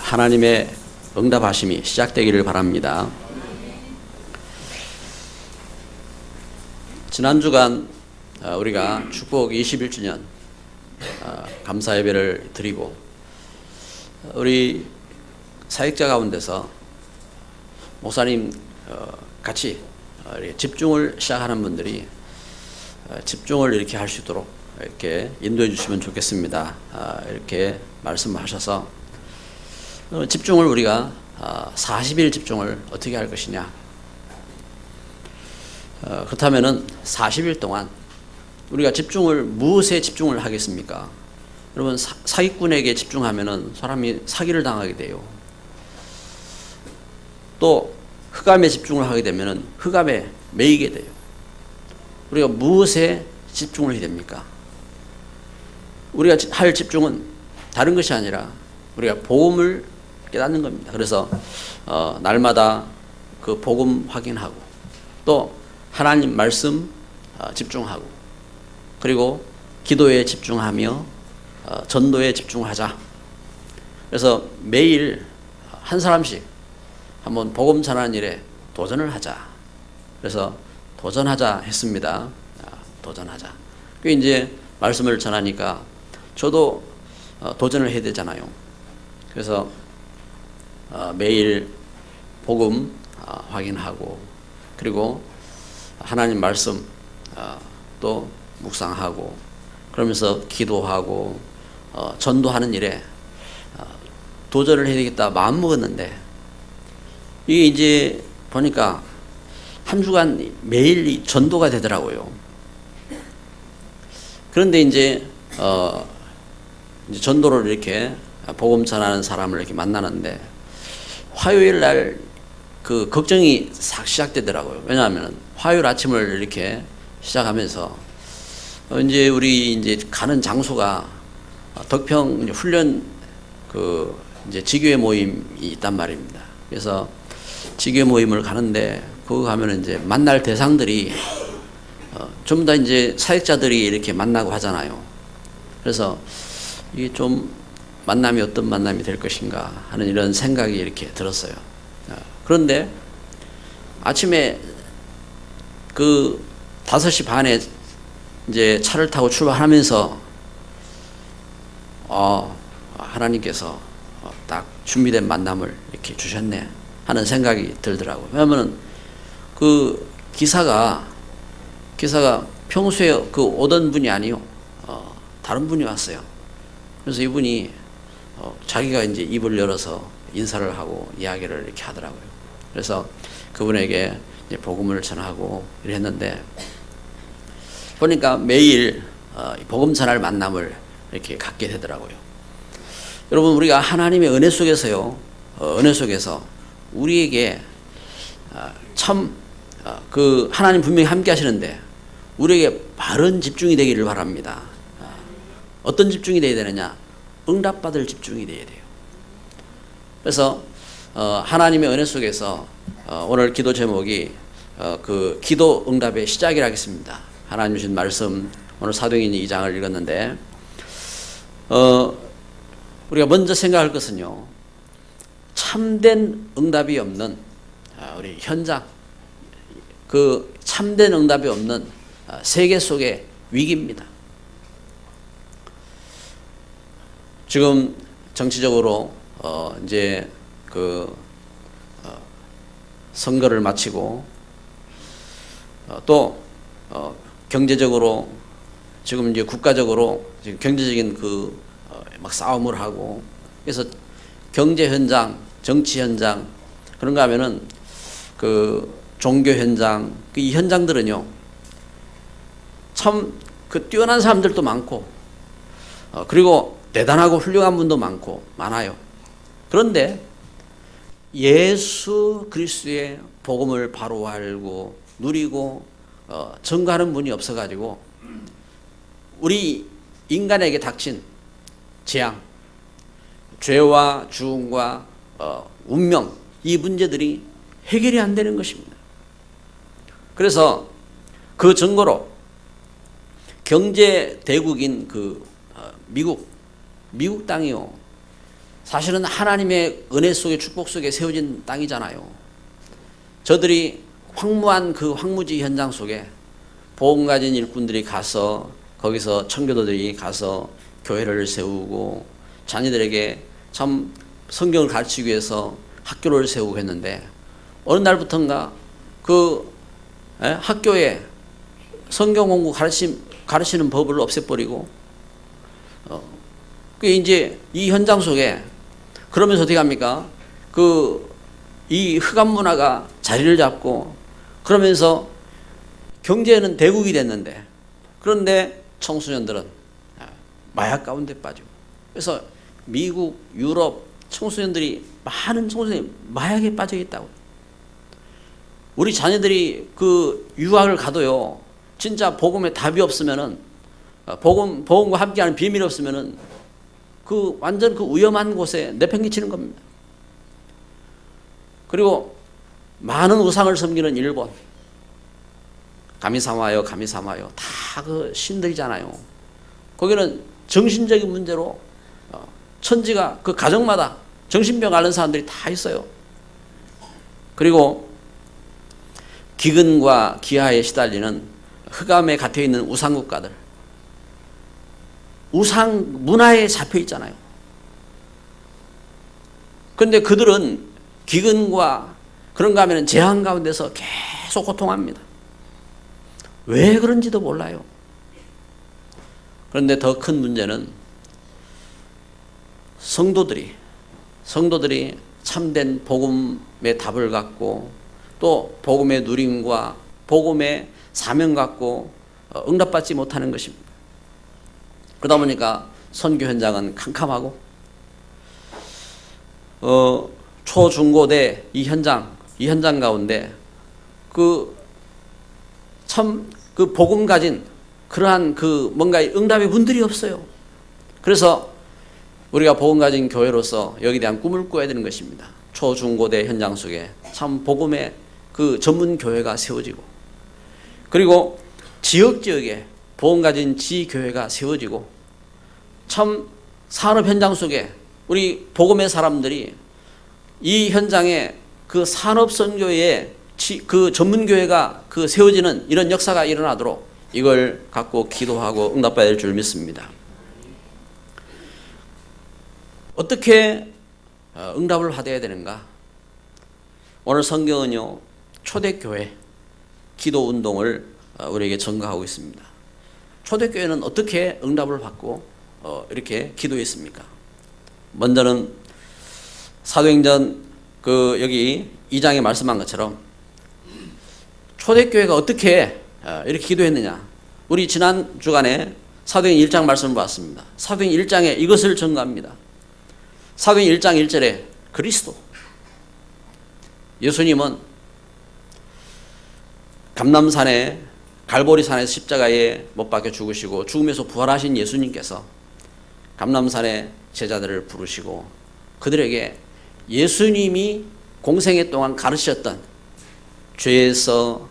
하나님의 응답하심이 시작되기를 바랍니다. 지난 주간 우리가 축복 21주년 감사 예배를 드리고 우리 사역자 가운데서 목사님 같이 집중을 시작하는 분들이 집중을 이렇게 할 수 있도록 이렇게 인도해 주시면 좋겠습니다. 이렇게 말씀하셔서 집중을 우리가 40일 집중을 어떻게 할 것이냐. 그렇다면은 40일 동안 우리가 집중을 무엇에 집중을 하겠습니까? 여러분 사기꾼에게 집중하면은 사람이 사기를 당하게 돼요. 또 흑암에 집중을 하게 되면은 흑암에 매이게 돼요. 우리가 무엇에 집중을 해야 됩니까? 우리가 할 집중은 다른 것이 아니라 우리가 복음을 깨닫는 겁니다. 그래서 날마다 그 복음 확인하고 또 하나님 말씀 집중하고 그리고 기도에 집중하며 전도에 집중하자. 그래서 매일 한 사람씩 한번 복음 전하는 일에 도전을 하자. 그래서 도전하자 했습니다. 도전하자. 그 이제 말씀을 전하니까 저도 도전을 해야 되잖아요. 그래서 매일 복음 확인하고 그리고 하나님 말씀 또 묵상하고 그러면서 기도하고 전도하는 일에 도전을 해야 되겠다 마음 먹었는데 이게 이제 보니까 한 주간 매일 전도가 되더라고요. 그런데 이제 전도를 이렇게 복음 전하는 사람을 이렇게 만나는데 화요일 날 그 걱정이 싹 시작되더라고요. 왜냐하면 화요일 아침을 이렇게 시작하면서 이제 우리 이제 가는 장소가 덕평 훈련 그 이제 지교회 모임이 있단 말입니다. 그래서 지교회 모임을 가는데 거기 가면 이제 만날 대상들이 전부 다 이제 사역자들이 이렇게 만나고 하잖아요. 그래서 이게 좀 만남이 어떤 만남이 될 것인가 하는 이런 생각이 이렇게 들었어요. 그런데 아침에 그 5시 반에 이제 차를 타고 출발하면서 하나님께서 딱 준비된 만남을 이렇게 주셨네 하는 생각이 들더라고요. 왜냐하면 그 기사가 평소에 그 오던 분이 아니요. 다른 분이 왔어요. 그래서 이분이 자기가 이제 입을 열어서 인사를 하고 이야기를 이렇게 하더라고요. 그래서 그분에게 이제 복음을 전하고 이랬는데 보니까 매일 복음 전할 만남을 이렇게 갖게 되더라고요. 여러분 우리가 하나님의 은혜 속에서요. 은혜 속에서 우리에게 참 그 하나님 분명히 함께 하시는데 우리에게 바른 집중이 되기를 바랍니다. 어떤 집중이 되어야 되느냐? 응답받을 집중이 되어야 돼요. 그래서 하나님의 은혜 속에서 오늘 기도 제목이 그 기도 응답의 시작이라겠습니다. 하나님 주신 말씀 오늘 사도행전 2장을 읽었는데 우리가 먼저 생각할 것은요. 참된 응답이 없는 우리 현장 그 참된 응답이 없는 세계 속의 위기입니다. 지금 정치적으로 이제 그 선거를 마치고 또 경제적으로 지금 이제 국가적으로 지금 경제적인 그 막 싸움을 하고 그래서 경제 현장, 정치 현장 그런가 하면은 그 종교 현장 이 현장들은요 참 그 뛰어난 사람들도 많고 그리고 대단하고 훌륭한 분도 많아요. 그런데 예수 그리스도의 복음을 바로 알고 누리고 증거하는 분이 없어가지고 우리 인간에게 닥친 재앙, 죄와 죽음과 운명 이 문제들이 해결이 안 되는 것입니다. 그래서 그 증거로 경제 대국인 그 미국 땅이요 사실은 하나님의 은혜 속에 축복 속에 세워진 땅이잖아요. 저들이 황무한 그 황무지 현장 속에 복음 가진 일꾼들이 가서 거기서 청교도들이 가서 교회를 세우고 자녀들에게 참 성경을 가르치기 위해서 학교를 세우고 했는데 어느 날부턴가 그 학교에 성경 공부 가르치는 법을 없애버리고 그 이제 이 현장 속에 그러면서 어떻게 합니까? 이 흑암 문화가 자리를 잡고 그러면서 경제는 대국이 됐는데 그런데 청소년들은 마약 가운데 빠지고 그래서 미국, 유럽 청소년들이 많은 청소년이 마약에 빠져 있다고. 우리 자녀들이 그 유학을 가도요, 진짜 복음에 답이 없으면은 복음과 함께하는 비밀이 없으면은 완전 위험한 곳에 내팽개치는 겁니다. 그리고 많은 우상을 섬기는 일본, 가미사마요 다 그 신들이잖아요. 거기는 정신적인 문제로 천지가 그 가정마다 정신병 앓는 사람들이 다 있어요. 그리고 기근과 기아에 시달리는 흑암에 갇혀 있는 우상 국가들, 우상 문화에 잡혀 있잖아요. 그런데 그들은 기근과 그런가 하면 재앙 가운데서 계속 고통합니다. 왜 그런지도 몰라요. 그런데 더 큰 문제는 성도들이 참된 복음의 답을 갖고 또 복음의 누림과 복음의 사명 갖고 응답받지 못하는 것입니다. 그러다 보니까 선교 현장은 캄캄하고 초, 중, 고대 이 현장 가운데 그 복음 가진 그러한 뭔가 응답의 문들이 없어요. 그래서 우리가 복음 가진 교회로서 여기에 대한 꿈을 꾸어야 되는 것입니다. 초, 중, 고대 현장 속에 참 복음의 그 전문 교회가 세워지고 그리고 지역에 복음 가진 지교회가 세워지고 참 산업 현장 속에 우리 복음의 사람들이 이 현장에 그 산업 선교의 그 전문교회가 세워지는 이런 역사가 일어나도록 이걸 갖고 기도하고 응답받아야 될 줄 믿습니다. 어떻게 응답을 받아야 되는가? 오늘 성경은요, 초대교회 기도 운동을 우리에게 전가하고 있습니다. 초대교회는 어떻게 응답을 받고 이렇게 기도했습니까? 먼저는 사도행전 여기 2장에 말씀한 것처럼 초대교회가 어떻게 이렇게 기도했느냐. 우리 지난 주간에 사도행전 1장 말씀을 봤습니다. 사도행전 1장에 이것을 전가합니다. 사도행전 1장 1절에 그리스도, 예수님은 감람산에 갈보리산에서 십자가에 못 박혀 죽으시고 죽음에서 부활하신 예수님께서 감람산에 제자들을 부르시고 그들에게 예수님이 공생애 동안 가르치셨던 죄에서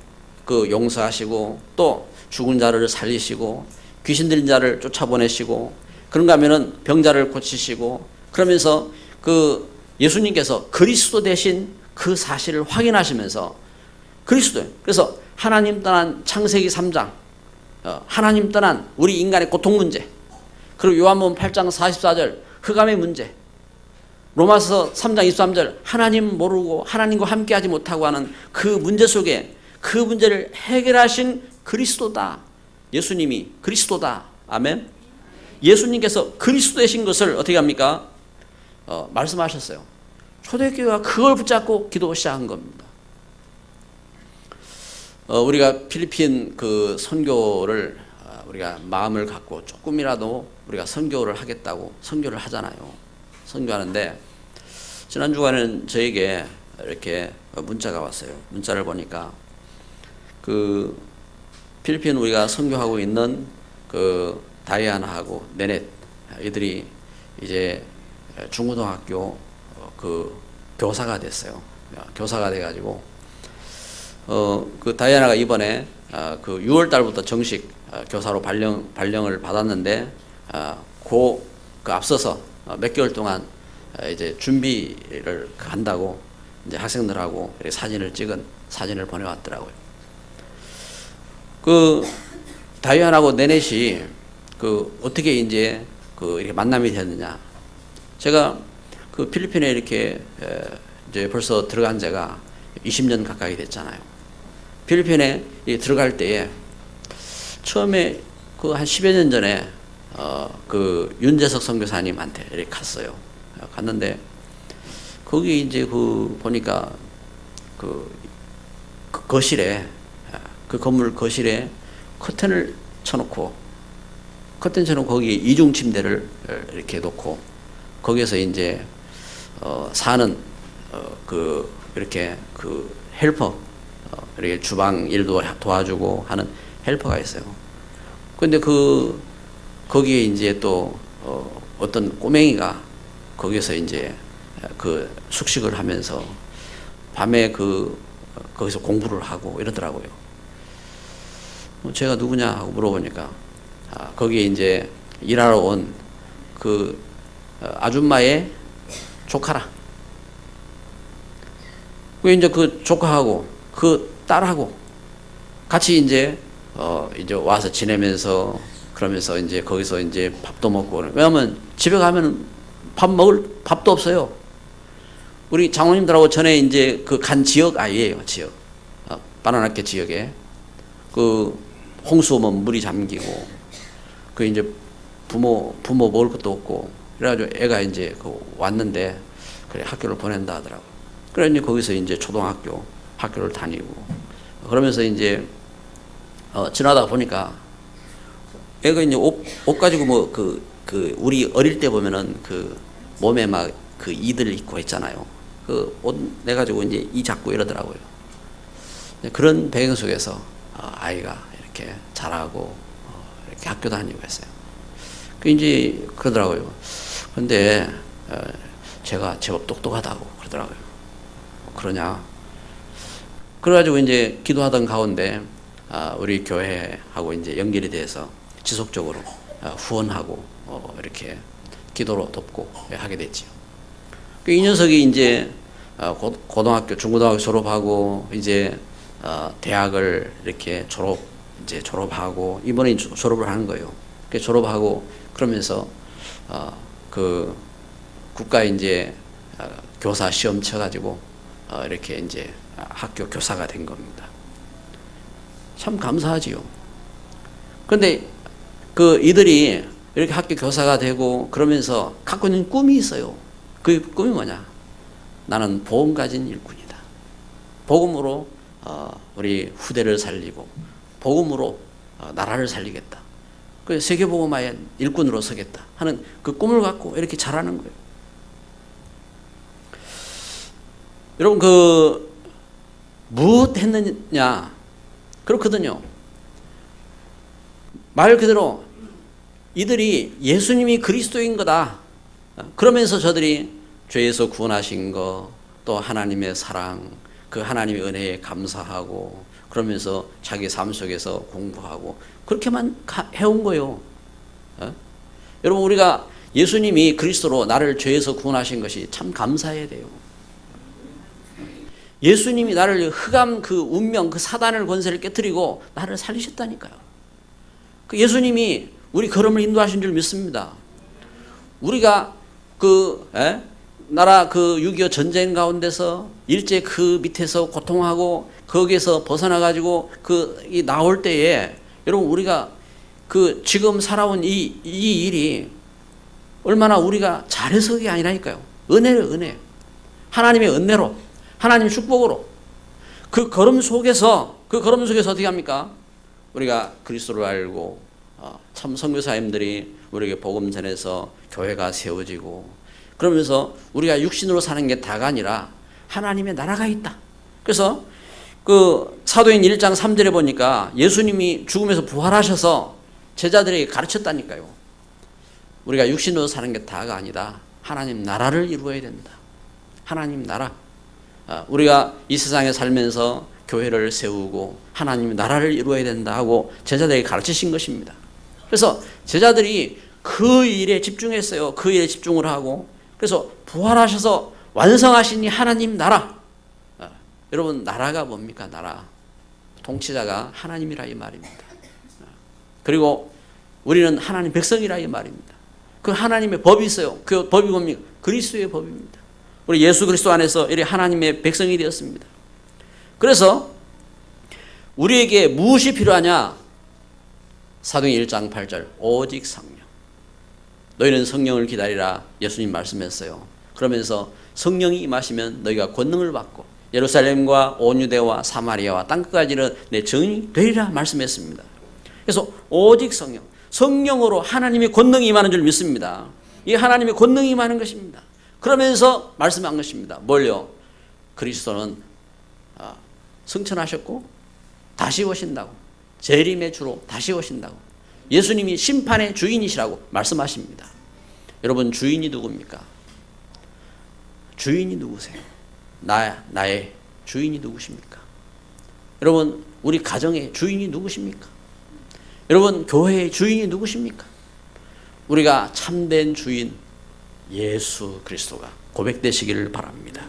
용서하시고 또 죽은 자를 살리시고 귀신 들린 자를 쫓아보내시고 그런가 하면은 병자를 고치시고 그러면서 예수님께서 그리스도 되신 그 사실을 확인하시면서 그리스도, 그래서 하나님 떠난 창세기 3장, 하나님 떠난 우리 인간의 고통 문제, 그리고 요한복음 8장 44절 흑암의 문제, 로마서 3장 23절 하나님 모르고 하나님과 함께하지 못하고 하는 그 문제 속에 그 문제를 해결하신 그리스도다. 예수님이 그리스도다. 아멘. 예수님께서 그리스도 되신 것을 어떻게 합니까? 말씀하셨어요. 초대교회가 그걸 붙잡고 기도 시작한 겁니다. 우리가 필리핀 선교를 우리가 마음을 갖고 조금이라도 우리가 선교를 하겠다고 선교를 하잖아요. 선교하는데 지난 주간에는 저에게 이렇게 문자가 왔어요. 문자를 보니까 필리핀 우리가 선교하고 있는 다이아나하고 네넷 이들이 이제 중고등학교 교사가 됐어요. 교사가 돼가지고 다이아나가 이번에 6월 달부터 정식 교사로 발령을 받았는데 앞서서 몇 개월 동안 이제 준비를 한다고 이제 학생들하고 이렇게 사진을 찍은 사진을 보내왔더라고요. 그 다이안하고 네넷이 그 어떻게 이제 그 이렇게 만남이 됐느냐. 제가 그 필리핀에 이렇게 이제 벌써 들어간 지가 20년 가까이 됐잖아요. 필리핀에 들어갈 때에 처음에 그 한 10여 년 전에 그 윤재석 선교사님한테 이렇게 갔어요. 갔는데 거기 이제 그 보니까 그 거실에 그 건물 거실에 커튼을 쳐놓고 거기에 이중 침대를 이렇게 놓고 거기에서 이제 사는 그 이렇게 그 헬퍼 이렇게 주방 일도 도와주고 하는 헬퍼가 있어요. 근데 거기에 이제 또 어떤 꼬맹이가 거기서 이제 그 숙식을 하면서 밤에 거기서 공부를 하고 이러더라고요. 제가 누구냐 하고 물어보니까 거기에 이제 일하러 온 그 아줌마의 조카라. 그 이제 그 조카하고 그 딸하고 같이 이제 와서 지내면서 그러면서 이제 거기서 이제 밥도 먹고. 왜냐하면 집에 가면 밥 먹을 밥도 없어요. 우리 장로님들하고 전에 이제 그 간 지역 아이예요. 지역. 바나나케 지역에 그 홍수 오면 물이 잠기고 그 이제 부모 먹을 것도 없고 그래가지고 애가 이제 그 왔는데 그래 학교를 보낸다 하더라고. 그래 이제 거기서 이제 초등학교 학교를 다니고 그러면서 이제 지나다 보니까 애가 이제 옷 가지고 뭐 우리 어릴 때 보면은 그 몸에 막 그 이들 입고 있잖아요. 그 옷 내 가지고 이제 이 잡고 이러더라고요. 그런 배경 속에서 아이가 이렇게 자라고 이렇게 학교 다니고 했어요. 그 이제 그러더라고요. 근데 제가 제법 똑똑하다고 그러더라고요. 그러냐? 그래가지고 이제 기도하던 가운데 우리 교회하고 이제 연결이 돼서 지속적으로 후원하고 이렇게 기도로 돕고 하게 됐지요. 이 녀석이 이제 고등학교, 중고등학교 졸업하고 이제 대학을 이렇게 졸업하고 이번에 졸업을 하는 거예요. 졸업하고 그러면서 그 국가 이제 교사 시험 쳐가지고 이렇게 이제 학교 교사가 된 겁니다. 참 감사하지요. 그런데 그 이들이 이렇게 학교 교사가 되고 그러면서 갖고 있는 꿈이 있어요. 그 꿈이 뭐냐? 나는 복음 가진 일꾼이다. 복음으로 우리 후대를 살리고 복음으로 나라를 살리겠다. 그 세계복음화의 일꾼으로 서겠다 하는 그 꿈을 갖고 이렇게 자라는 거예요. 여러분 무엇 했느냐? 그렇거든요. 말 그대로 이들이 예수님이 그리스도인 거다. 그러면서 저들이 죄에서 구원하신 거, 또 하나님의 사랑, 그 하나님의 은혜에 감사하고 그러면서 자기 삶 속에서 공부하고 그렇게만 해온 거예요. 여러분 우리가 예수님이 그리스도로 나를 죄에서 구원하신 것이 참 감사해야 돼요. 예수님이 나를 흑암 그 운명 그 사단의 권세를 깨뜨리고 나를 살리셨다니까요. 그 예수님이 우리 걸음을 인도하신 줄 믿습니다. 우리가 나라 6.25 전쟁 가운데서 일제 그 밑에서 고통하고 거기에서 벗어나 가지고 나올 때에 여러분 우리가 지금 살아온 이 일이 얼마나 우리가 잘해서 게 아니라니까요. 은혜를 은혜. 하나님의 은혜로 하나님의 축복으로 그 걸음 속에서 어떻게 합니까? 우리가 그리스도를 알고 참 선교사님들이 우리에게 복음 전해서 교회가 세워지고 그러면서 우리가 육신으로 사는 게 다가 아니라 하나님의 나라가 있다. 그래서 사도행 1장 3절에 보니까 예수님이 죽음에서 부활하셔서 제자들에게 가르쳤다니까요. 우리가 육신으로 사는 게 다가 아니다. 하나님 나라를 이루어야 된다. 하나님 나라. 우리가 이 세상에 살면서 교회를 세우고 하나님의 나라를 이루어야 된다 하고 제자들에게 가르치신 것입니다. 그래서 제자들이 그 일에 집중했어요. 그 일에 집중을 하고 그래서 부활하셔서 완성하신 이 하나님 나라. 여러분, 나라가 뭡니까? 나라. 통치자가 하나님이라 이 말입니다. 그리고 우리는 하나님 백성이라 이 말입니다. 그 하나님의 법이 있어요. 그 법이 뭡니까? 그리스도의 법입니다. 우리 예수 그리스도 안에서 이렇게 하나님의 백성이 되었습니다. 그래서 우리에게 무엇이 필요하냐? 사도행전 1장 8절 오직 성령. 너희는 성령을 기다리라 예수님 말씀했어요. 그러면서 성령이 임하시면 너희가 권능을 받고 예루살렘과 온 유대와 사마리아와 땅끝까지는 내 증인이 되리라 말씀했습니다. 그래서 오직 성령, 성령으로 하나님의 권능이 임하는 줄 믿습니다. 이 하나님의 권능이 임하는 것입니다. 그러면서 말씀한 것입니다. 뭘요? 그리스도는 승천하셨고 다시 오신다고, 재림의 주로 다시 오신다고, 예수님이 심판의 주인이시라고 말씀하십니다. 여러분, 주인이 누굽니까? 주인이 누구세요? 나의 주인이 누구십니까? 여러분, 우리 가정의 주인이 누구십니까? 여러분, 교회의 주인이 누구십니까? 우리가 참된 주인 예수 그리스도가 고백되시기를 바랍니다.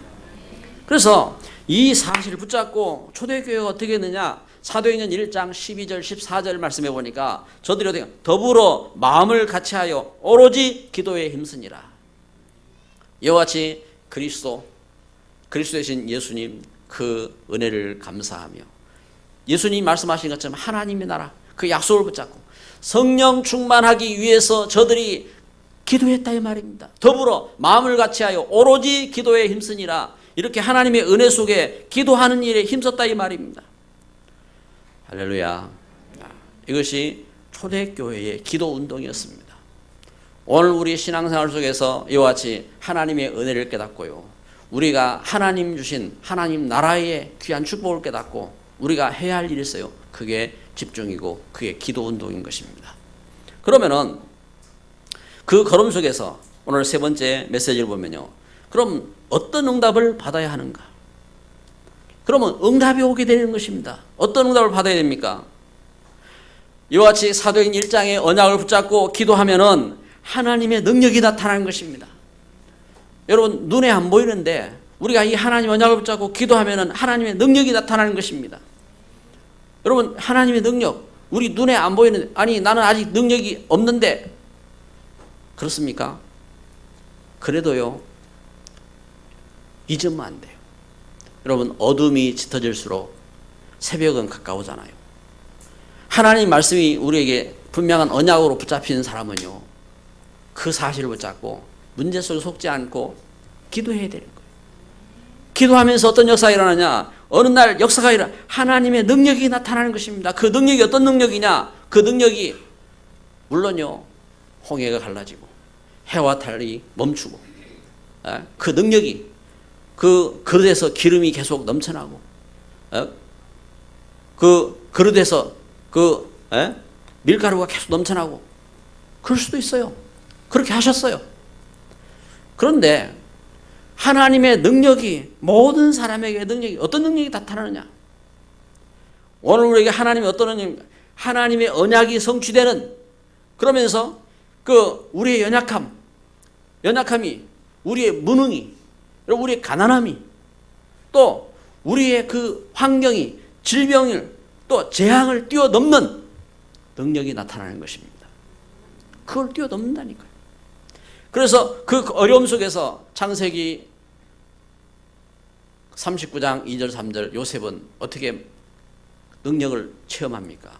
그래서 이 사실을 붙잡고 초대교회가 어떻게 했느냐? 사도행전 1장 12절 14절 말씀해 보니까 저들이 어떻게 더불어 마음을 같이하여 오로지 기도에 힘쓰니라. 이와 같이 그리스도 되신 예수님 그 은혜를 감사하며 예수님 말씀하신 것처럼 하나님의 나라 그 약속을 붙잡고 성령 충만하기 위해서 저들이 기도했다 이 말입니다. 더불어 마음을 같이하여 오로지 기도에 힘쓰니라. 이렇게 하나님의 은혜 속에 기도하는 일에 힘썼다 이 말입니다. 할렐루야. 이것이 초대교회의 기도 운동이었습니다. 오늘 우리 신앙생활 속에서 이와 같이 하나님의 은혜를 깨닫고요, 우리가 하나님 주신 하나님 나라의 귀한 축복을 깨닫고 우리가 해야 할 일이 있어요. 그게 집중이고 그게 기도 운동인 것입니다. 그러면은 그 걸음 속에서 오늘 세 번째 메시지를 보면요, 그럼 어떤 응답을 받아야 하는가? 그러면 응답이 오게 되는 것입니다. 어떤 응답을 받아야 됩니까? 이와 같이 사도행전 1장의 언약을 붙잡고 기도하면은 하나님의 능력이 나타나는 것입니다. 여러분, 눈에 안 보이는데 우리가 이 하나님 언약을 붙잡고 기도하면은 하나님의 능력이 나타나는 것입니다. 여러분, 하나님의 능력, 우리 눈에 안 보이는데, 아니 나는 아직 능력이 없는데, 그렇습니까? 그래도요, 잊으면 안 돼요. 여러분, 어둠이 짙어질수록 새벽은 가까우잖아요. 하나님 말씀이 우리에게 분명한 언약으로 붙잡히는 사람은요, 그 사실을 붙잡고 문제 속에 속지 않고 기도해야 되는 거예요. 기도하면서 어떤 역사가 일어나냐? 어느 날 역사가 일어나 하나님의 능력이 나타나는 것입니다. 그 능력이 어떤 능력이냐? 그 능력이 물론요, 홍해가 갈라지고 해와 달이 멈추고, 그 능력이 그 그릇에서 기름이 계속 넘쳐나고, 그 그릇에서 그 밀가루가 계속 넘쳐나고, 그럴 수도 있어요. 그렇게 하셨어요. 그런데 하나님의 능력이 모든 사람에게 능력이 어떤 능력이 나타나느냐? 오늘 우리에게 하나님의 어떤 능력, 하나님의 언약이 성취되는, 그러면서 그 우리의 연약함이, 우리의 무능이, 우리의 가난함이, 또 우리의 그 환경이, 질병을, 또 재앙을 뛰어넘는 능력이 나타나는 것입니다. 그걸 뛰어넘는다니까요. 그래서 그 어려움 속에서 창세기 39장 2절 3절 요셉은 어떻게 능력을 체험합니까?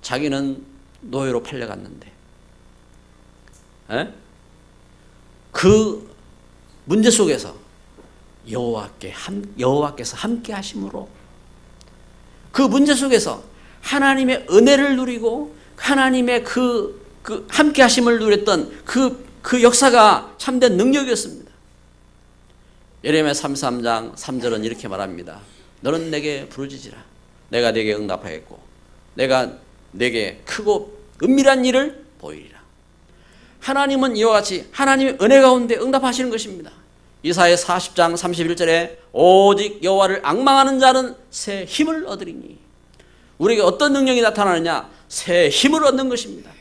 자기는 노예로 팔려갔는데, 그 문제 속에서 여호와께서 함께 하심으로, 그 문제 속에서 하나님의 은혜를 누리고 하나님의 그 함께 하심을 누렸던 그 역사가 참된 능력이었습니다. 예레미야 33장 3절은 이렇게 말합니다. 너는 내게 부르짖으라. 내가 내게 응답하겠고 내가 내게 크고 은밀한 일을 보이리라. 하나님은 이와 같이 하나님의 은혜 가운데 응답하시는 것입니다. 이사야 40장 31절에 오직 여호와를 앙망하는 자는 새 힘을 얻으리니, 우리에게 어떤 능력이 나타나느냐? 새 힘을 얻는 것입니다.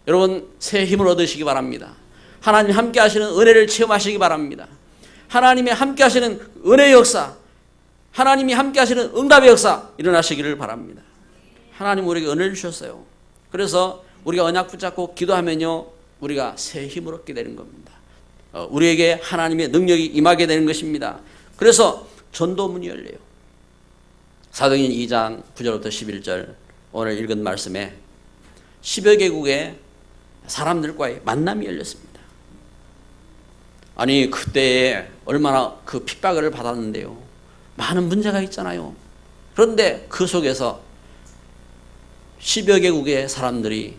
여러분, 새 힘을 얻으시기 바랍니다. 하나님 함께 하시는 은혜를 체험하시기 바랍니다. 하나님의 함께 하시는 은혜의 역사, 하나님이 함께 하시는 응답의 역사 일어나시기를 바랍니다. 하나님 우리에게 은혜를 주셨어요. 그래서 우리가 언약 붙잡고 기도하면요, 우리가 새 힘을 얻게 되는 겁니다. 우리에게 하나님의 능력이 임하게 되는 것입니다. 그래서 전도문이 열려요. 사도행전 2장 9절부터 11절 오늘 읽은 말씀에 10여 개국의 사람들과의 만남이 열렸습니다. 아니 그때에 얼마나 그 핍박을 받았는데요. 많은 문제가 있잖아요. 그런데 그 속에서 10여 개국의 사람들이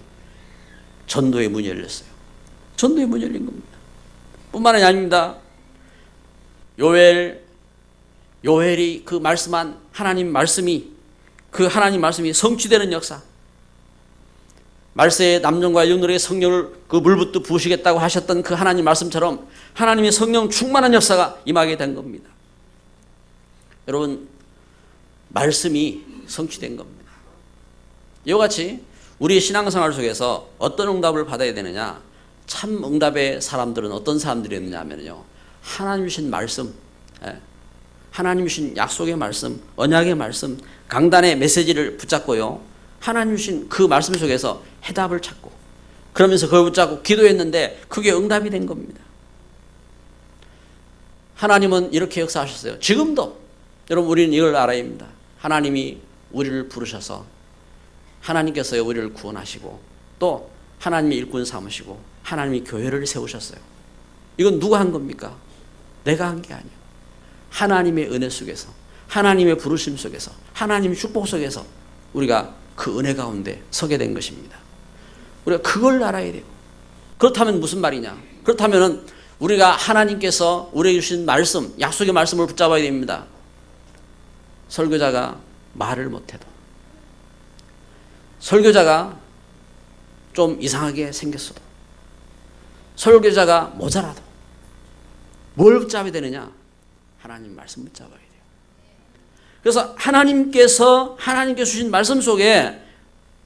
전도의 문이 열렸어요. 전도의 문이 열린 겁니다. 뿐만 아닙니다. 요엘이 그 말씀한 하나님 말씀이, 그 하나님 말씀이 성취되는 역사, 말세에 남녀과 여인들에게 성령을 그 물붓듯 부으시겠다고 하셨던 그 하나님 말씀처럼 하나님의 성령 충만한 역사가 임하게 된 겁니다. 여러분, 말씀이 성취된 겁니다. 이와 같이 우리의 신앙생활 속에서 어떤 응답을 받아야 되느냐, 참 응답의 사람들은 어떤 사람들이었느냐 하면요, 하나님 주신 말씀, 하나님 주신 약속의 말씀, 언약의 말씀, 강단의 메시지를 붙잡고요, 하나님 주신 그 말씀 속에서 해답을 찾고, 그러면서 그걸 붙잡고 기도했는데 그게 응답이 된 겁니다. 하나님은 이렇게 역사하셨어요. 지금도 여러분, 우리는 이걸 알아야 합니다. 하나님이 우리를 부르셔서 하나님께서 우리를 구원하시고 또 하나님이 일꾼 삼으시고 하나님이 교회를 세우셨어요. 이건 누가 한 겁니까? 내가 한 게 아니에요. 하나님의 은혜 속에서, 하나님의 부르심 속에서, 하나님의 축복 속에서 우리가 그 은혜 가운데 서게 된 것입니다. 우리가 그걸 알아야 돼요. 그렇다면 무슨 말이냐? 그렇다면 우리가 하나님께서 우리에게 주신 말씀, 약속의 말씀을 붙잡아야 됩니다. 설교자가 말을 못해도, 설교자가 좀 이상하게 생겼어도, 설교자가 모자라도 뭘 붙잡아야 되느냐? 하나님 말씀 붙잡아야 돼요. 그래서 하나님께서 주신 말씀 속에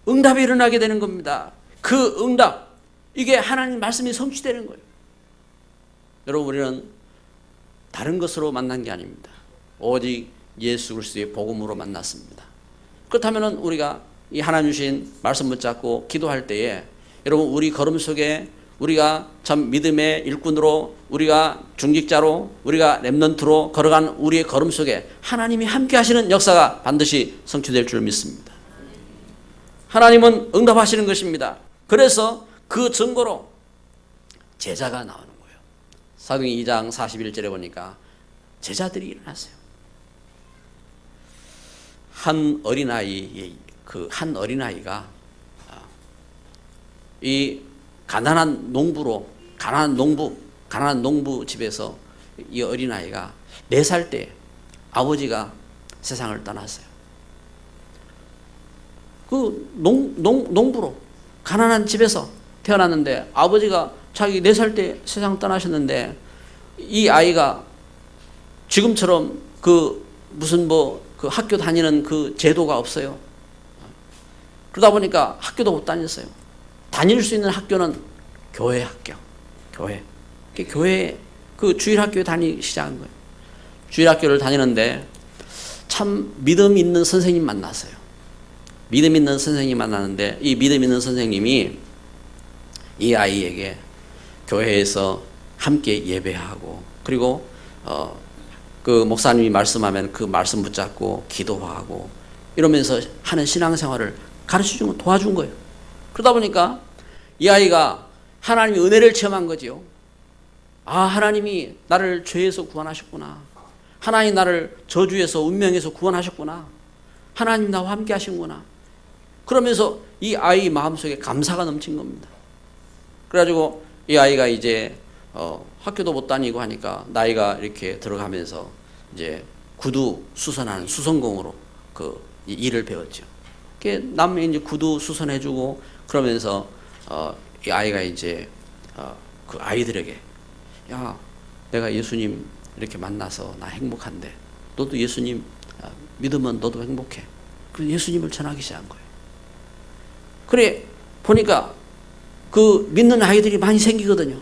응답이 일어나게 되는 겁니다. 그 응답, 이게 하나님 말씀이 성취되는 거예요. 여러분, 우리는 다른 것으로 만난 게 아닙니다. 오직 예수 그리스도의 복음으로 만났습니다. 그렇다면 우리가 이 하나님 주신 말씀 붙잡고 기도할 때에 여러분, 우리 걸음 속에 우리가 참 믿음의 일꾼으로, 우리가 중직자로, 우리가 렘넌트로 걸어간 우리의 걸음 속에 하나님이 함께 하시는 역사가 반드시 성취될 줄 믿습니다. 하나님은 응답하시는 것입니다. 그래서 그 증거로 제자가 나오는 거예요. 사도행전 2장 41절에 보니까 제자들이 일어났어요. 한 어린아이가 이 가난한 농부 집에서 이 어린아이가 4살 때 아버지가 세상을 떠났어요. 그 농부로 가난한 집에서 태어났는데 아버지가 자기 4살 때 세상 떠나셨는데, 이 아이가 지금처럼 그 무슨 그 학교 다니는 그 제도가 없어요. 그러다 보니까 학교도 못 다녔어요. 다닐 수 있는 학교는 교회 학교, 교회 그 주일 학교에 다니기 시작한 거예요. 주일 학교를 다니는데 참 믿음 있는 선생님 만났어요. 믿음 있는 선생님 만났는데 이 믿음 있는 선생님이 이 아이에게 교회에서 함께 예배하고, 그리고 그 목사님이 말씀하면 그 말씀 붙잡고 기도하고 이러면서 하는 신앙생활을 가르쳐주고 도와준 거예요. 그러다 보니까 이 아이가 하나님의 은혜를 체험한 거지요. 아, 하나님이 나를 죄에서 구원하셨구나. 하나님 나를 저주에서, 운명에서 구원하셨구나. 하나님 나와 함께 하신구나. 그러면서 이 아이 마음속에 감사가 넘친 겁니다. 그래가지고 이 아이가 이제 학교도 못 다니고 하니까 나이가 이렇게 들어가면서 이제 구두 수선하는 수선공으로 그 일을 배웠죠. 남의 이제 구두 수선해주고 그러면서 이 아이가 이제 그 아이들에게, 야, 내가 예수님 이렇게 만나서 나 행복한데 너도 예수님 믿으면 너도 행복해. 그래서 예수님을 전하기 시작한 거예요. 그래 보니까 그 믿는 아이들이 많이 생기거든요.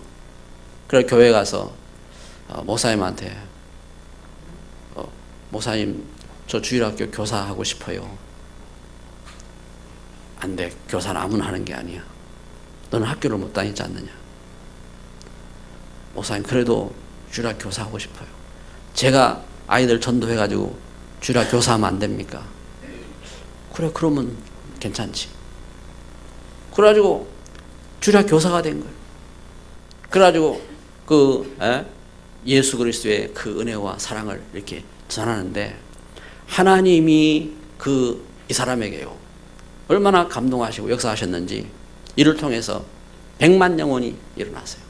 그래 교회 가서 목사님한테 목사님 저 주일학교 교사하고 싶어요. 안 돼. 교사는 아무나 하는 게 아니야. 너는 학교를 못 다니지 않느냐. 목사님 그래도 주일학교 교사하고 싶어요. 제가 아이들 전도해가지고 주일학교 교사하면 안 됩니까? 그래 그러면 괜찮지. 그래가지고 주일학교 교사가 된 거예요. 그래가지고 예수 그리스도의 그 은혜와 사랑을 이렇게 전하는데 하나님이 이 사람에게요 얼마나 감동하시고 역사하셨는지 이를 통해서 100만 영혼이 일어났어요.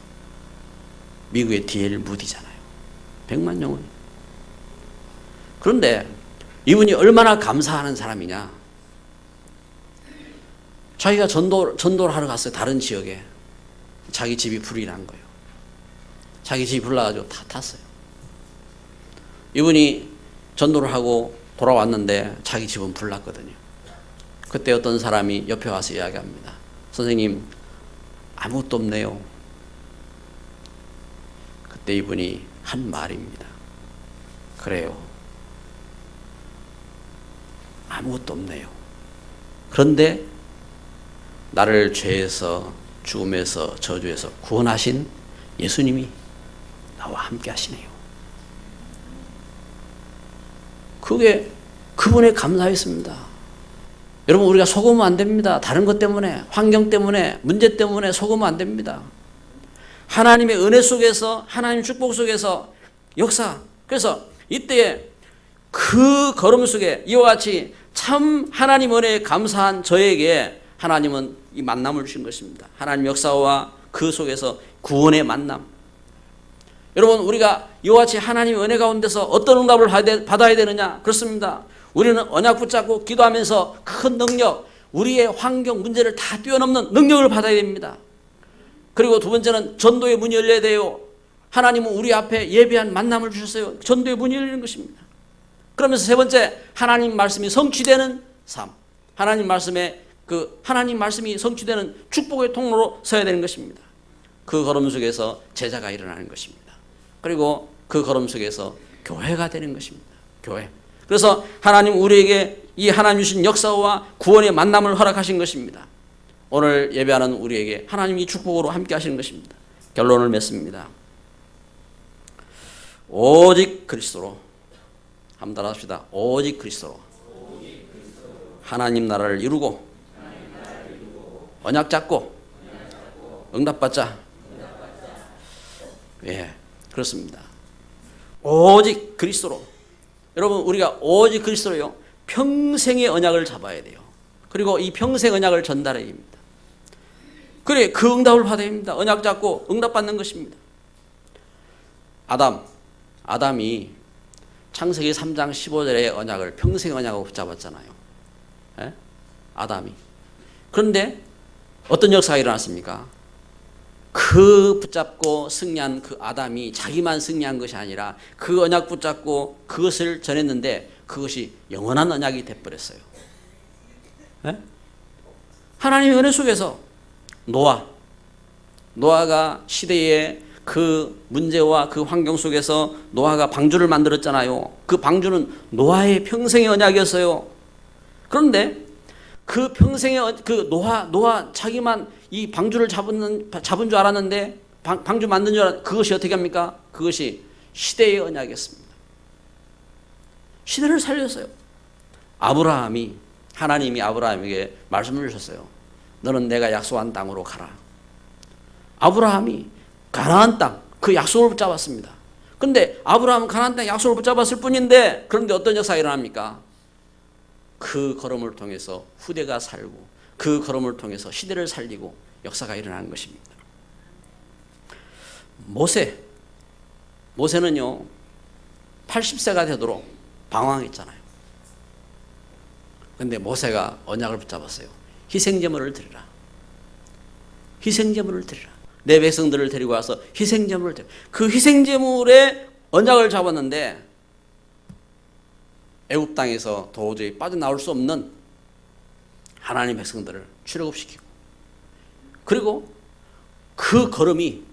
미국의 D.L. 무디잖아요. 100만 영혼이. 그런데 이분이 얼마나 감사하는 사람이냐. 자기가 전도를 하러 갔어요. 다른 지역에. 자기 집이 불이 난 거예요. 자기 집이 불나가지고 다 탔어요. 이분이 전도를 하고 돌아왔는데 자기 집은 불났거든요. 그때 어떤 사람이 옆에 와서 이야기합니다. 선생님 아무것도 없네요. 그때 이분이 한 말입니다. 그래요. 아무것도 없네요. 그런데 나를 죄에서 죽음에서 저주에서 구원하신 예수님이 나와 함께 하시네요. 그게 그분의 감사였습니다. 여러분 우리가 속으면 안 됩니다. 다른 것 때문에 환경 때문에 문제 때문에 속으면 안 됩니다. 하나님의 은혜 속에서 하나님의 축복 속에서 역사. 그래서 이때에 그 걸음 속에 이와 같이 참 하나님 은혜에 감사한 저에게 하나님은 이 만남을 주신 것입니다. 하나님 역사와 그 속에서 구원의 만남. 여러분 우리가 이와 같이 하나님의 은혜 가운데서 어떤 응답을 받아야 되느냐? 그렇습니다. 우리는 언약 붙잡고 기도하면서 큰 능력, 우리의 환경 문제를 다 뛰어넘는 능력을 받아야 됩니다. 그리고 두 번째는 전도의 문이 열려야 돼요. 하나님은 우리 앞에 예비한 만남을 주셨어요. 전도의 문이 열리는 것입니다. 그러면서 세 번째, 하나님 말씀이 성취되는 삶. 하나님 말씀이 성취되는 축복의 통로로 서야 되는 것입니다. 그 걸음 속에서 제자가 일어나는 것입니다. 그리고 그 걸음 속에서 교회가 되는 것입니다. 교회. 그래서 하나님 우리에게 이 하나님 주신 역사와 구원의 만남을 허락하신 것입니다. 오늘 예배하는 우리에게 하나님이 축복으로 함께 하시는 것입니다. 결론을 맺습니다. 오직 그리스도로. 한번 따라합시다. 오직 그리스도로. 하나님 나라를 이루고 언약 잡고 응답받자. 예, 그렇습니다. 오직 그리스도로. 여러분 우리가 오직 그리스도로요 평생의 언약을 잡아야 돼요. 그리고 이 평생 언약을 전달해야 됩니다. 그래 그 응답을 받아야 됩니다. 언약 잡고 응답받는 것입니다. 아담이 창세기 3장 15절의 언약을 평생 언약으로 붙잡았잖아요. 예? 아담이. 그런데 어떤 역사가 일어났습니까? 그 붙잡고 승리한 그 아담이 자기만 승리한 것이 아니라 그 언약 붙잡고 그것을 전했는데 그것이 영원한 언약이 돼버렸어요. 네? 하나님의 은혜 속에서 노아가 시대의 그 문제와 그 환경 속에서 노아가 방주를 만들었잖아요. 그 방주는 노아의 평생의 언약이었어요. 그런데 그 평생의 그 노아 자기만 이 방주를 잡은 줄 알았는데 방주 만든 줄 알았는데 그것이 어떻게 합니까? 그것이 시대의 언약이었습니다. 시대를 살렸어요. 하나님이 아브라함에게 말씀을 주셨어요. 너는 내가 약속한 땅으로 가라. 아브라함이 가나안 땅, 그 약속을 붙잡았습니다. 그런데 아브라함은 가나안 땅 약속을 붙잡았을 뿐인데 그런데 어떤 역사가 일어납니까? 그 걸음을 통해서 후대가 살고 그 걸음을 통해서 시대를 살리고 역사가 일어나는 것입니다. 모세는요 80세가 되도록 방황했잖아요. 그런데 모세가 언약을 붙잡았어요. 희생제물을 드리라. 내 백성들을 데리고 와서 희생제물을 드리라. 그 희생제물의 언약을 잡았는데 애굽 땅에서 도저히 빠져나올 수 없는 하나님 백성들을 출애굽시키고 그리고 그 걸음이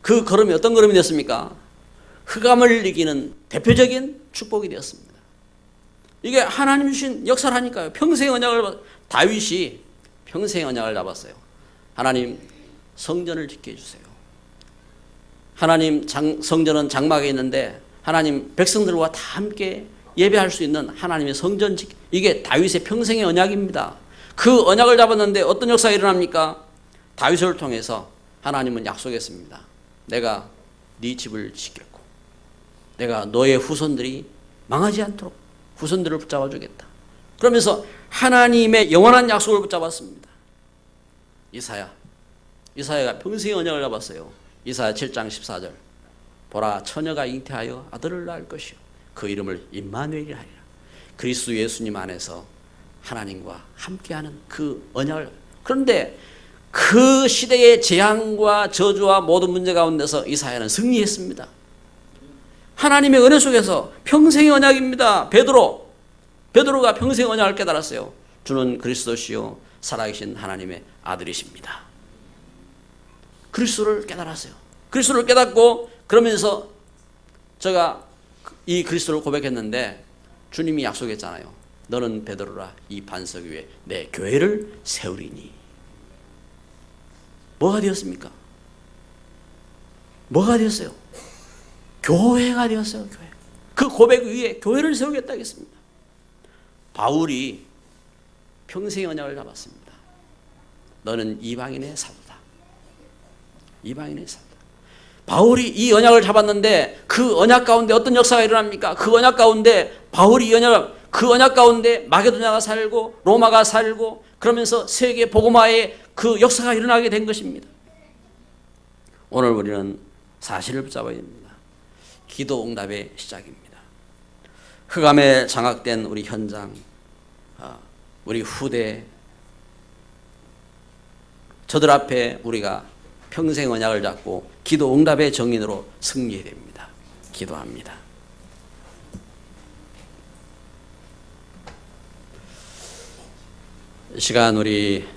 그 걸음이 어떤 걸음이 됐습니까? 흑암을 이기는 대표적인 축복이 되었습니다. 이게 하나님 주신 역사라니까요. 평생 언약을 다윗이 평생 언약을 잡았어요. 하나님 성전을 짓게 해주세요. 하나님 성전은 장막에 있는데 하나님 백성들과 다 함께 예배할 수 있는 하나님의 성전 짓기, 이게 다윗의 평생의 언약입니다. 그 언약을 잡았는데 어떤 역사가 일어납니까? 다윗을 통해서 하나님은 약속했습니다. 내가 네 집을 짓겠고 내가 너의 후손들이 망하지 않도록 후손들을 붙잡아 주겠다. 그러면서 하나님의 영원한 약속을 붙잡았습니다. 이사야가 평생의 언약을 잡았어요. 이사야 7장 14절. 보라, 처녀가 잉태하여 아들을 낳을 것이요 그 이름을 임마누엘이라 하리라. 그리스도 예수님 안에서 하나님과 함께하는 그 언약을. 그런데 그 시대의 재앙과 저주와 모든 문제 가운데서 이사야는 승리했습니다. 하나님의 은혜 속에서 평생의 언약입니다. 베드로가 평생의 언약을 깨달았어요. 주는 그리스도시요 살아계신 하나님의 아들이십니다. 그리스도를 깨달았어요. 그리스도를 깨닫고 그러면서 제가 이 그리스도를 고백했는데 주님이 약속했잖아요. 너는 베드로라, 이 반석 위에 내 교회를 세우리니. 뭐가 되었습니까? 뭐가 되었어요? 교회가 되었어요. 교회. 그 고백 위에 교회를 세우겠다 했습니다. 바울이 평생의 언약을 잡았습니다. 너는 이방인의 사도다. 이방인의 사도다. 바울이 이 언약을 잡았는데 그 언약 가운데 어떤 역사가 일어납니까? 그 언약 가운데 바울이 그 언약 가운데 마게도냐가 살고 로마가 살고 그러면서 세계 복음화의 그 역사가 일어나게 된 것입니다. 오늘 우리는 사실을 붙잡아야 됩니다. 기도 응답의 시작입니다. 흑암에 장악된 우리 현장, 우리 후대, 저들 앞에 우리가 평생 언약을 잡고 기도 응답의 정인으로 승리해야 됩니다. 기도합니다. 이 시간 우리